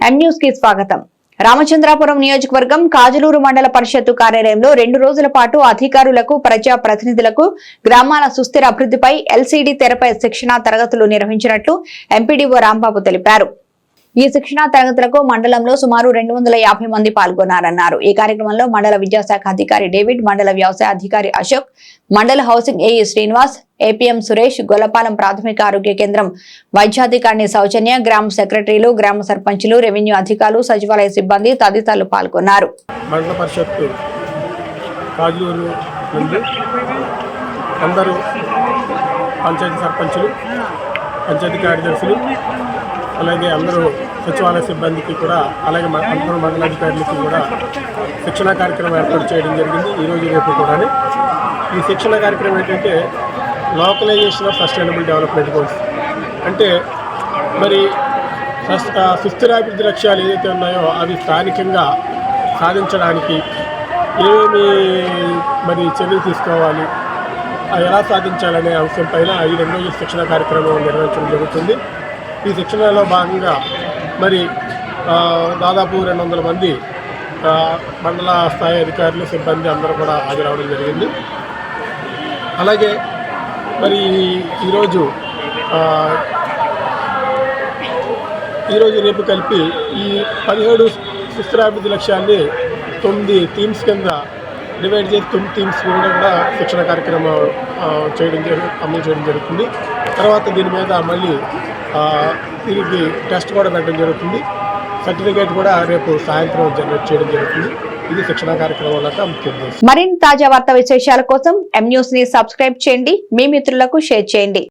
M news కి స్వాగతం. రామచంద్రాపురం నియోజకవర్గం కాజలూరు మండల పరిషత్తు కార్యాలయంలో 2 రోజుల పాటు అధికారులకు, ప్రజా ప్రతినిధులకు గ్రామాల సుస్థిర అభివృద్ధిపై ఎల్సీడీ తెరపై శిక్షణా తరగతులు నిర్వహించినట్లు ఎంపీడీఓ రాంబాబు తెలిపారు. ఈ శిక్షణా తరగతులకు మండలంలో సుమారు 250 మంది పాల్గొన్నారన్నారు. ఈ కార్యక్రమంలో మండల విద్యాశాఖ అధికారి డేవిడ్, మండల వ్యవసాయ అధికారి అశోక్, మండల housing AE Srinivas, APM Suresh, Gollapalem ప్రాథమిక ఆరోగ్య కేంద్రం వైద్యాధికారిని సౌజన్య, గ్రామ సెక్రటరీలు, గ్రామ సర్పంచులు, రెవెన్యూ అధికారులు, సచివాలయ సిబ్బంది తదితరులు పాల్గొన్నారు. మండల పరిషత్తు కాజలూరు నుండి అందరూ పంచాయతీ సర్పంచులు, పంచాయతీ కార్యదర్శులు, అలాగే అందరూ సచివాలయ సిబ్బందికి కూడా, అలాగే అందరూ మండలాధికారులకి కూడా శిక్షణా కార్యక్రమం ఏర్పాటు చేయడం జరిగింది. ఈరోజు రేపు కూడా ఈ శిక్షణ కార్యక్రమం ఏంటంటే localisation of sustainable development goals. అంటే మరి సుస్థిరాభివృద్ధి లక్ష్యాలు ఏదైతే ఉన్నాయో అవి స్థానికంగా సాధించడానికి ఏమేమి మరి చర్యలు తీసుకోవాలి, అవి ఎలా సాధించాలనే అంశం పైన ఈ 2 రోజుల శిక్షణ కార్యక్రమం నిర్వహించడం జరుగుతుంది. ఈ శిక్షణలో భాగంగా మరి దాదాపు 200 మంది మండల స్థాయి అధికారులు, సిబ్బంది అందరూ కూడా హాజరవడం జరిగింది. అలాగే మరి ఈరోజు రేపు కలిపి ఈ 17 సుస్థిరాభివృద్ధి లక్ష్యాన్ని 9 థీమ్స్ కింద డివైడ్ చేసి 9 థీమ్స్ మీద కూడా శిక్షణ కార్యక్రమం అమలు చేయడం జరుగుతుంది. తర్వాత దీని మీద మళ్ళీ దీనికి టెస్ట్ కూడా పెట్టడం జరుగుతుంది. సర్టిఫికేట్ కూడా రేపు సాయంత్రం జనరేట్ చేయడం జరుగుతుంది. ఇది శిక్షణ కార్యక్రమం యొక్క ముఖ్య ఉద్దేశం. మరిన్ని తాజా వార్తా విశేషాల కోసం ఎం న్యూస్ ని సబ్స్క్రైబ్ చేయండి, మీ మిత్రులకు షేర్ చేయండి.